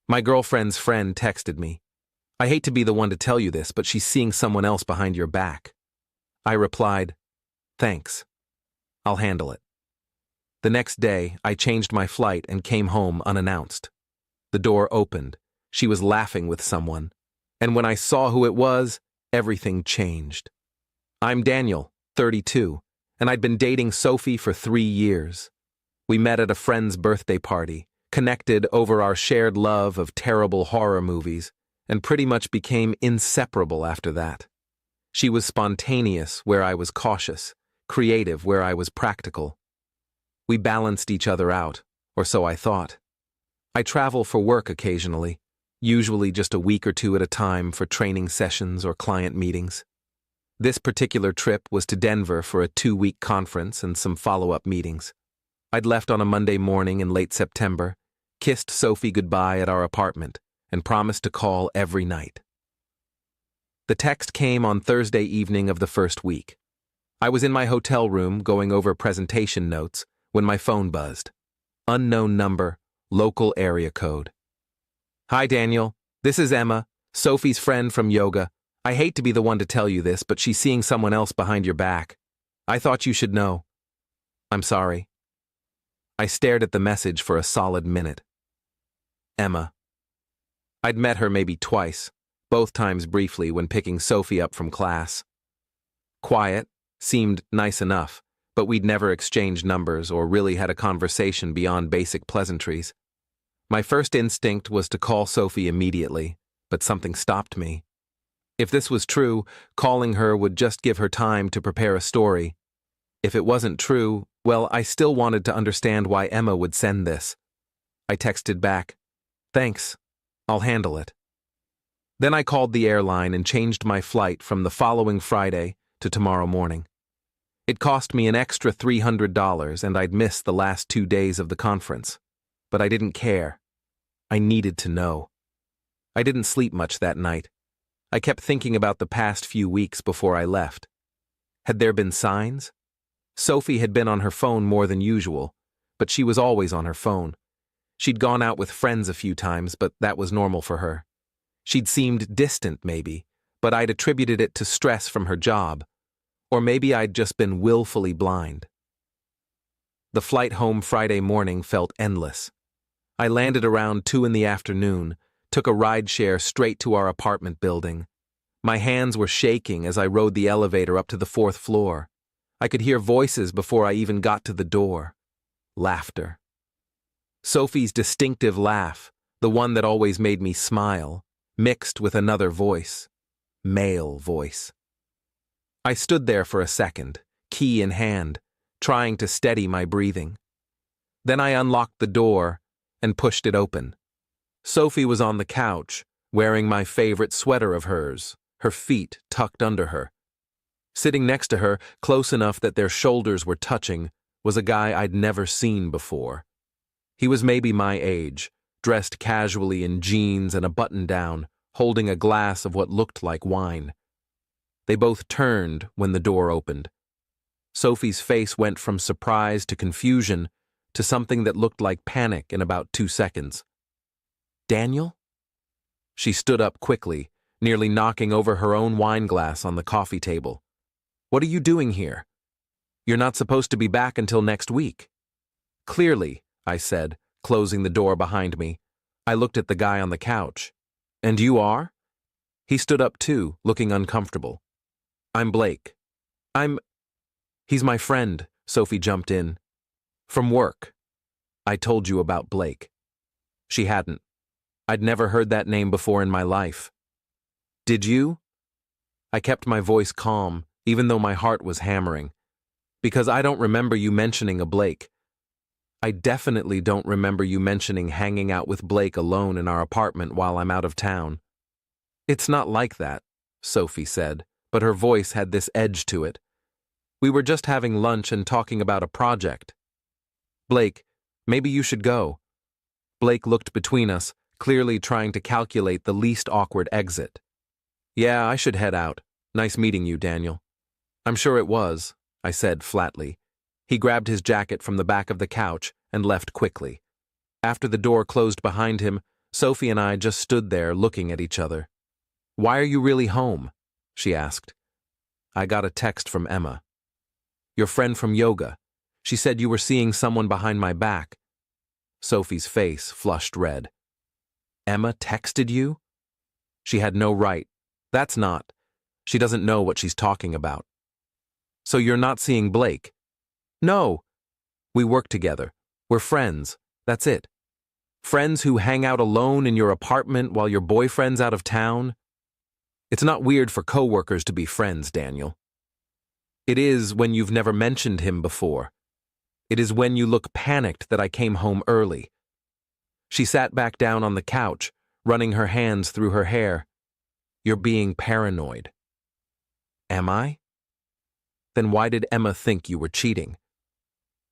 My girlfriend's friend texted me. I hate to be the one to tell you this, but she's seeing someone else behind your back. I replied, thanks. I'll handle it. The next day, I changed my flight and came home unannounced. The door opened. She was laughing with someone. And when I saw who it was, everything changed. I'm Daniel, 32, and I'd been dating Sophie for 3 years. We met at a friend's birthday party, connected over our shared love of terrible horror movies, and pretty much became inseparable after that. She was spontaneous where I was cautious, creative where I was practical. We balanced each other out, or so I thought. I travel for work occasionally, usually just a week or two at a time for training sessions or client meetings. This particular trip was to Denver for a 2-week conference and some follow-up meetings. I'd left on a Monday morning in late September, kissed Sophie goodbye at our apartment, and promised to call every night. The text came on Thursday evening of the first week. I was in my hotel room going over presentation notes when my phone buzzed. Unknown number, local area code. Hi, Daniel. This is Emma, Sophie's friend from yoga. I hate to be the one to tell you this, but she's seeing someone else behind your back. I thought you should know. I'm sorry. I stared at the message for a solid minute. Emma. I'd met her maybe twice, both times briefly when picking Sophie up from class. Quiet, seemed nice enough, but we'd never exchanged numbers or really had a conversation beyond basic pleasantries. My first instinct was to call Sophie immediately, but something stopped me. If this was true, calling her would just give her time to prepare a story. If it wasn't true, well, I still wanted to understand why Emma would send this. I texted back, thanks, I'll handle it. Then I called the airline and changed my flight from the following Friday to tomorrow morning. It cost me an extra $300 and I'd missed the last 2 days of the conference. But I didn't care. I needed to know. I didn't sleep much that night. I kept thinking about the past few weeks before I left. Had there been signs? Sophie had been on her phone more than usual, but she was always on her phone. She'd gone out with friends a few times, but that was normal for her. She'd seemed distant, maybe, but I'd attributed it to stress from her job. Or maybe I'd just been willfully blind. The flight home Friday morning felt endless. I landed around 2 in the afternoon, took a rideshare straight to our apartment building. My hands were shaking as I rode the elevator up to the 4th floor. I could hear voices before I even got to the door. Laughter. Sophie's distinctive laugh, the one that always made me smile, mixed with another voice. Male voice. I stood there for a second, key in hand, trying to steady my breathing. Then I unlocked the door and pushed it open. Sophie was on the couch, wearing my favorite sweater of hers, her feet tucked under her. Sitting next to her, close enough that their shoulders were touching, was a guy I'd never seen before. He was maybe my age, dressed casually in jeans and a button-down, holding a glass of what looked like wine. They both turned when the door opened. Sophie's face went from surprise to confusion to something that looked like panic in about 2 seconds. Daniel? She stood up quickly, nearly knocking over her own wine glass on the coffee table. What are you doing here? You're not supposed to be back until next week. Clearly, I said, closing the door behind me. I looked at the guy on the couch. And you are? He stood up too, looking uncomfortable. I'm Blake. He's my friend, Sophie jumped in. From work. I told you about Blake. She hadn't. I'd never heard that name before in my life. Did you? I kept my voice calm, even though my heart was hammering. Because I don't remember you mentioning a Blake. I definitely don't remember you mentioning hanging out with Blake alone in our apartment while I'm out of town. It's not like that, Sophie said, but her voice had this edge to it. We were just having lunch and talking about a project. Blake, maybe you should go. Blake looked between us, clearly trying to calculate the least awkward exit. Yeah, I should head out. Nice meeting you, Daniel. I'm sure it was, I said flatly. He grabbed his jacket from the back of the couch and left quickly. After the door closed behind him, Sophie and I just stood there looking at each other. "Why are you really home?" she asked. I got a text from Emma. "Your friend from yoga. She said you were seeing someone behind my back." Sophie's face flushed red. "Emma texted you?" She had no right. That's not. She doesn't know what she's talking about. "So you're not seeing Blake?" "No. We work together. We're friends. That's it." "Friends who hang out alone in your apartment while your boyfriend's out of town?" "It's not weird for coworkers to be friends, Daniel." "It is when you've never mentioned him before. It is when you look panicked that I came home early." She sat back down on the couch, running her hands through her hair. "You're being paranoid." "Am I?" "Then why did Emma think you were cheating?"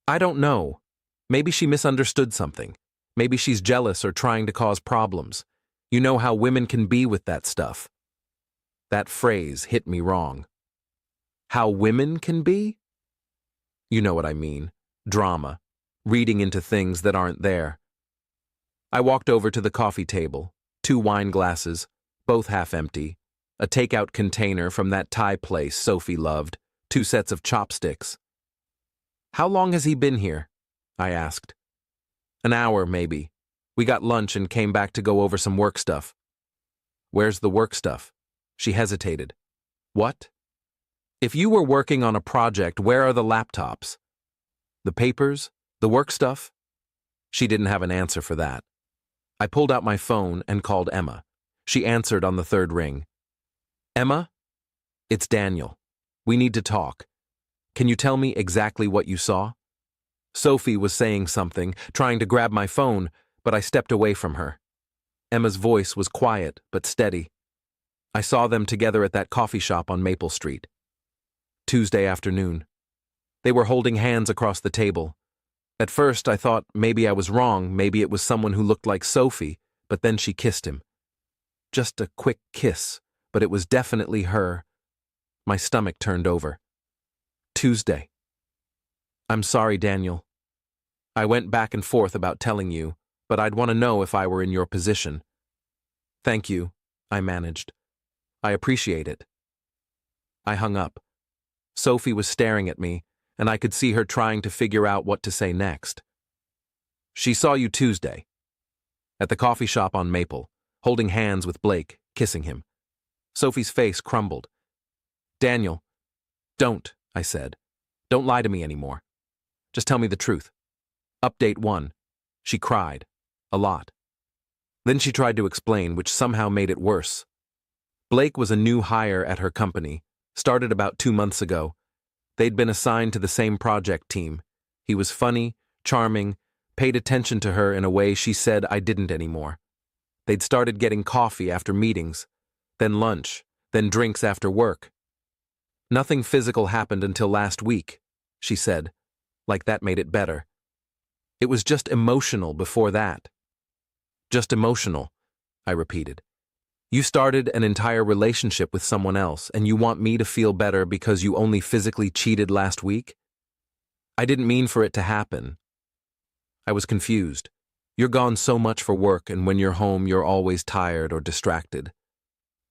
"I don't know. Maybe she misunderstood something. Maybe she's jealous or trying to cause problems. You know how women can be with that stuff." That phrase hit me wrong. How women can be? You know what I mean. Drama. Reading into things that aren't there. I walked over to the coffee table. 2 wine glasses, both half empty. A takeout container from that Thai place Sophie loved. 2 sets of chopsticks. "How long has he been here?" I asked. "An hour, maybe. We got lunch and came back to go over some work stuff." "Where's the work stuff?" She hesitated. "What?" "If you were working on a project, where are the laptops?" "The papers? The work stuff?" She didn't have an answer for that. I pulled out my phone and called Emma. She answered on the 3rd ring. "Emma? It's Daniel. We need to talk. Can you tell me exactly what you saw?" Sophie was saying something, trying to grab my phone, but I stepped away from her. Emma's voice was quiet but steady. "I saw them together at that coffee shop on Maple Street. Tuesday afternoon. They were holding hands across the table. At first I thought maybe I was wrong, maybe it was someone who looked like Sophie, but then she kissed him. Just a quick kiss, but it was definitely her. My stomach turned over. Tuesday. I'm sorry, Daniel. I went back and forth about telling you, but I'd want to know if I were in your position. Thank you, I managed. I appreciate it. I hung up. Sophie was staring at me, and I could see her trying to figure out what to say next. She saw you Tuesday. At the coffee shop on Maple, holding hands with Blake, kissing him. Sophie's face crumbled. Daniel, don't, I said. Don't lie to me anymore. Just tell me the truth. Update 1. She cried. A lot. Then she tried to explain, which somehow made it worse. Blake was a new hire at her company, started about 2 months ago. They'd been assigned to the same project team. He was funny, charming, paid attention to her in a way she said I didn't anymore. They'd started getting coffee after meetings, then lunch, then drinks after work. Nothing physical happened until last week, she said, like that made it better. It was just emotional before that. Just emotional, I repeated. You started an entire relationship with someone else, and you want me to feel better because you only physically cheated last week? I didn't mean for it to happen. I was confused. You're gone so much for work, and when you're home, you're always tired or distracted.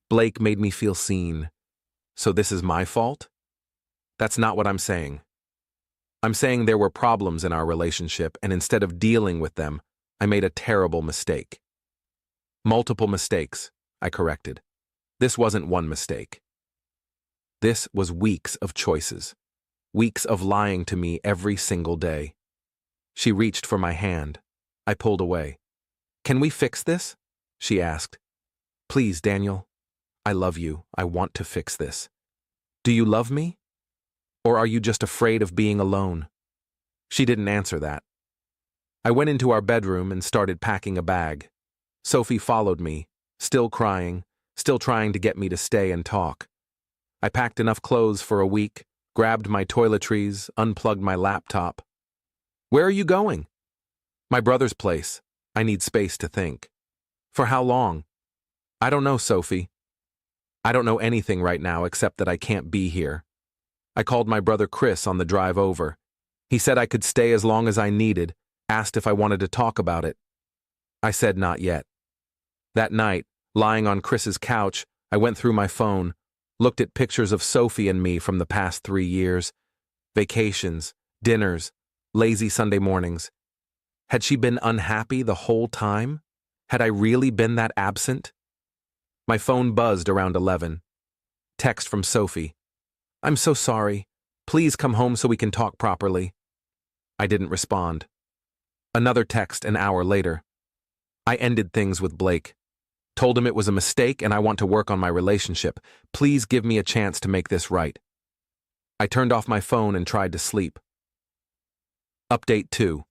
Blake made me feel seen. So this is my fault? That's not what I'm saying. I'm saying there were problems in our relationship, and instead of dealing with them, I made a terrible mistake. Multiple mistakes, I corrected. This wasn't one mistake. This was weeks of choices. Weeks of lying to me every single day. She reached for my hand. I pulled away. Can we fix this? She asked. Please, Daniel. I love you. I want to fix this. Do you love me? Or are you just afraid of being alone? She didn't answer that. I went into our bedroom and started packing a bag. Sophie followed me, still crying, still trying to get me to stay and talk. I packed enough clothes for a week, grabbed my toiletries, unplugged my laptop. Where are you going? My brother's place. I need space to think. For how long? I don't know, Sophie. I don't know anything right now except that I can't be here. I called my brother Chris on the drive over. He said I could stay as long as I needed, asked if I wanted to talk about it. I said not yet. That night, lying on Chris's couch, I went through my phone, looked at pictures of Sophie and me from the past 3 years. Vacations, dinners, lazy Sunday mornings. Had she been unhappy the whole time? Had I really been that absent? My phone buzzed around 11. Text from Sophie. "I'm so sorry. Please come home so we can talk properly." I didn't respond. Another text an hour later. "I ended things with Blake. Told him it was a mistake and I want to work on my relationship. Please give me a chance to make this right." I turned off my phone and tried to sleep. Update 2.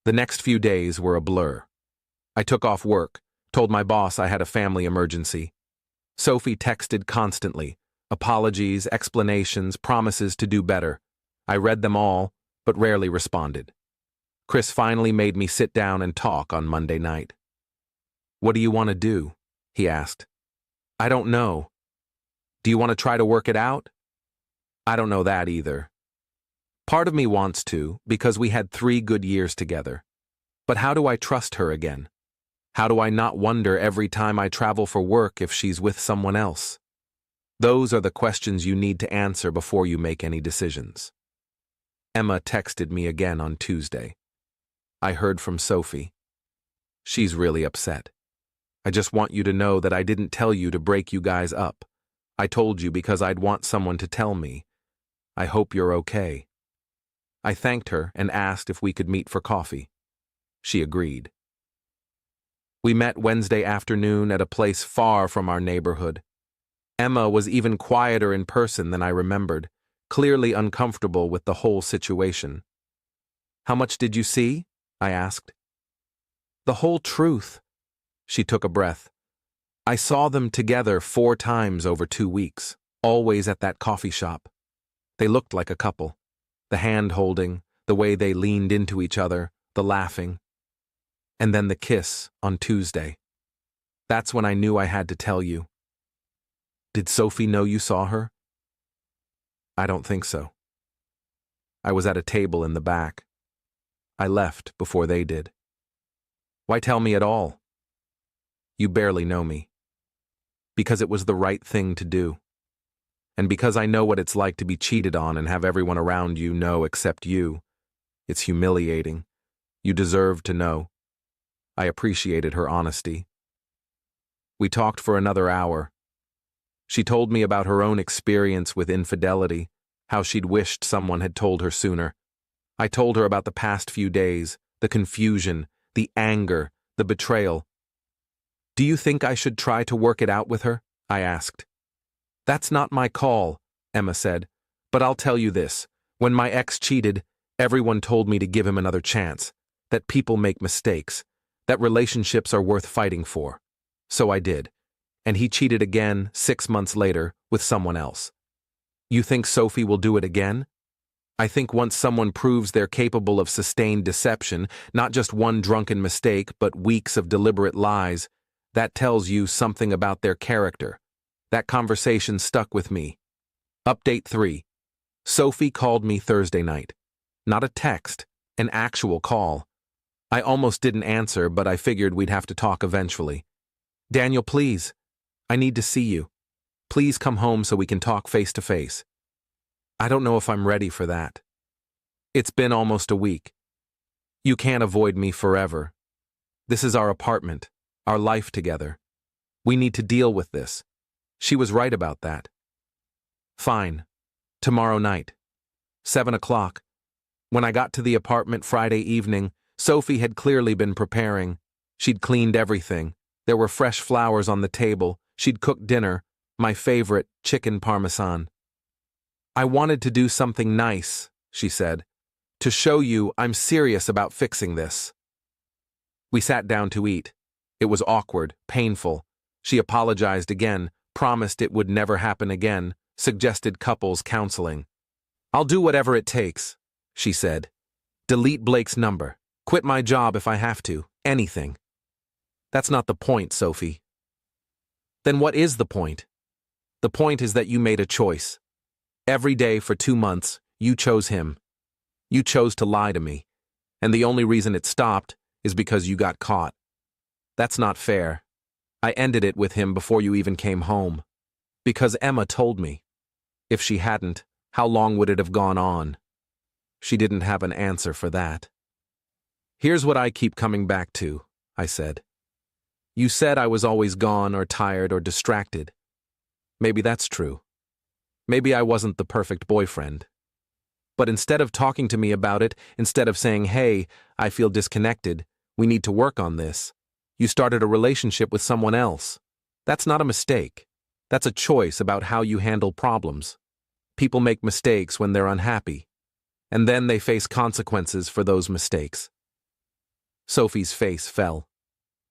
The next few days were a blur. I took off work, told my boss I had a family emergency. Sophie texted constantly, apologies, explanations, promises to do better. I read them all, but rarely responded. Chris finally made me sit down and talk on Monday night. "What do you want to do?" he asked. "I don't know." "Do you want to try to work it out?" "I don't know that either." Part of me wants to, because we had 3 good years together. But how do I trust her again? How do I not wonder every time I travel for work if she's with someone else? Those are the questions you need to answer before you make any decisions. Emma texted me again on Tuesday. I heard from Sophie. "She's really upset. I just want you to know that I didn't tell you to break you guys up. I told you because I'd want someone to tell me. I hope you're okay." I thanked her and asked if we could meet for coffee. She agreed. We met Wednesday afternoon at a place far from our neighborhood. Emma was even quieter in person than I remembered, clearly uncomfortable with the whole situation. "How much did you see?" I asked. "The whole truth." She took a breath. "I saw them together 4 times over 2 weeks, always at that coffee shop. They looked like a couple. The hand-holding, the way they leaned into each other, the laughing. And then the kiss on Tuesday. That's when I knew I had to tell you." "Did Sophie know you saw her?" "I don't think so. I was at a table in the back. I left before they did." "Why tell me at all?" "You barely know me." "Because it was the right thing to do. And because I know what it's like to be cheated on and have everyone around you know except you. It's humiliating. You deserve to know." I appreciated her honesty. We talked for another hour. She told me about her own experience with infidelity, how she'd wished someone had told her sooner. I told her about the past few days, the confusion, the anger, the betrayal. "Do you think I should try to work it out with her?" I asked. "That's not my call," Emma said, "but I'll tell you this. When my ex cheated, everyone told me to give him another chance, that people make mistakes, that relationships are worth fighting for. So I did. And he cheated again 6 months later with someone else. You think Sophie will do it again? I think once someone proves they're capable of sustained deception, not just one drunken mistake, but weeks of deliberate lies, that tells you something about their character. That conversation stuck with me. Update 3. Sophie called me Thursday night. Not a text, an actual call. I almost didn't answer, but I figured we'd have to talk eventually. "Daniel, please. I need to see you. Please come home so we can talk face to face." I don't know if I'm ready for that. It's been almost a week. You can't avoid me forever. This is our apartment, our life together. We need to deal with this. She was right about that. Fine. Tomorrow night. 7 o'clock. When I got to the apartment Friday evening, Sophie had clearly been preparing. She'd cleaned everything. There were fresh flowers on the table. She'd cooked dinner, my favorite, chicken parmesan. "I wanted to do something nice," she said, "to show you I'm serious about fixing this." We sat down to eat. It was awkward, painful. She apologized again, promised it would never happen again, suggested couples counseling. "I'll do whatever it takes," she said. "Delete Blake's number. Quit my job if I have to. Anything." "That's not the point, Sophie." "Then what is the point?" "The point is that you made a choice. Every day for 2 months, you chose him. You chose to lie to me. And the only reason it stopped is because you got caught. That's not fair. I ended it with him before you even came home. Because Emma told me. If she hadn't, how long would it have gone on? She didn't have an answer for that. Here's what I keep coming back to, I said. You said I was always gone or tired or distracted. Maybe that's true. Maybe I wasn't the perfect boyfriend. But instead of talking to me about it, instead of saying, hey, I feel disconnected, we need to work on this, you started a relationship with someone else. That's not a mistake. That's a choice about how you handle problems. People make mistakes when they're unhappy, and then they face consequences for those mistakes. Sophie's face fell.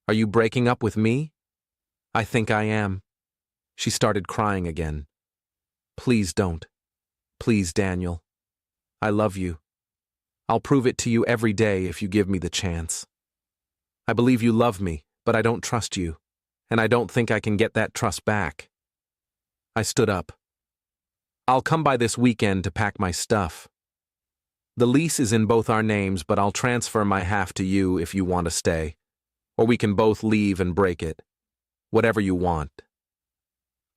Are you breaking up with me? I think I am. She started crying again. Please don't. Please, Daniel. I love you. I'll prove it to you every day if you give me the chance. I believe you love me, but I don't trust you, and I don't think I can get that trust back. I stood up. I'll come by this weekend to pack my stuff. The lease is in both our names, but I'll transfer my half to you if you want to stay. Or we can both leave and break it. Whatever you want.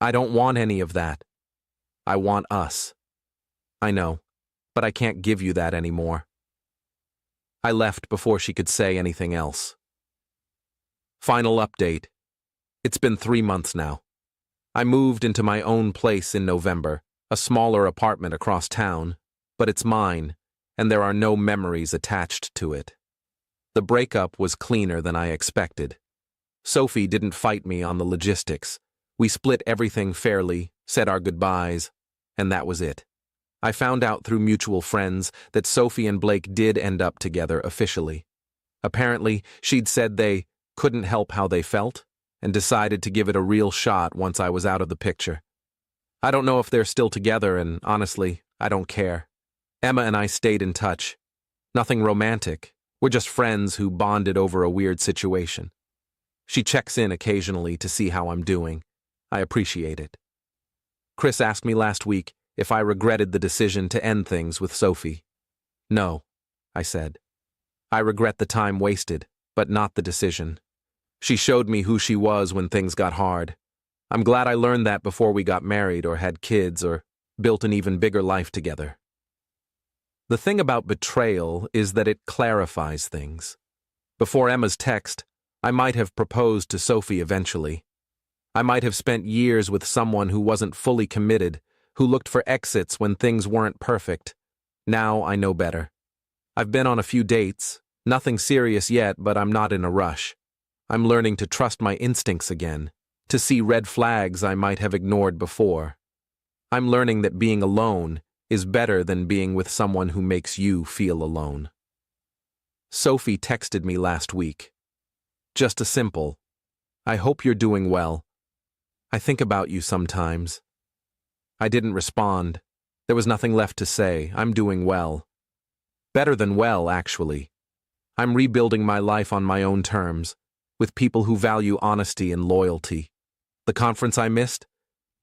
I don't want any of that. I want us. I know, but I can't give you that anymore. I left before she could say anything else. Final update. It's been 3 months now. I moved into my own place in November, a smaller apartment across town, but it's mine, and there are no memories attached to it. The breakup was cleaner than I expected. Sophie didn't fight me on the logistics. We split everything fairly, said our goodbyes, and that was it. I found out through mutual friends that Sophie and Blake did end up together officially. Apparently, she'd said they couldn't help how they felt, and decided to give it a real shot once I was out of the picture. I don't know if they're still together, and honestly, I don't care. Emma and I stayed in touch. Nothing romantic. We're just friends who bonded over a weird situation. She checks in occasionally to see how I'm doing. I appreciate it. Chris asked me last week if I regretted the decision to end things with Sophie. No, I said. I regret the time wasted, but not the decision. She showed me who she was when things got hard. I'm glad I learned that before we got married or had kids or built an even bigger life together. The thing about betrayal is that it clarifies things. Before Emma's text, I might have proposed to Sophie eventually. I might have spent years with someone who wasn't fully committed, who looked for exits when things weren't perfect. Now I know better. I've been on a few dates, nothing serious yet, but I'm not in a rush. I'm learning to trust my instincts again, to see red flags I might have ignored before. I'm learning that being alone is better than being with someone who makes you feel alone. Sophie texted me last week. Just a simple, I hope you're doing well. I think about you sometimes. I didn't respond. There was nothing left to say. I'm doing well. Better than well, actually. I'm rebuilding my life on my own terms, with people who value honesty and loyalty. The conference I missed?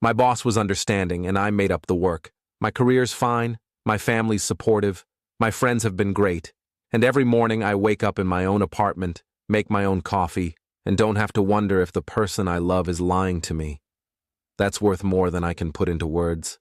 My boss was understanding, and I made up the work. My career's fine, my family's supportive, my friends have been great, and every morning I wake up in my own apartment, make my own coffee, and don't have to wonder if the person I love is lying to me. That's worth more than I can put into words.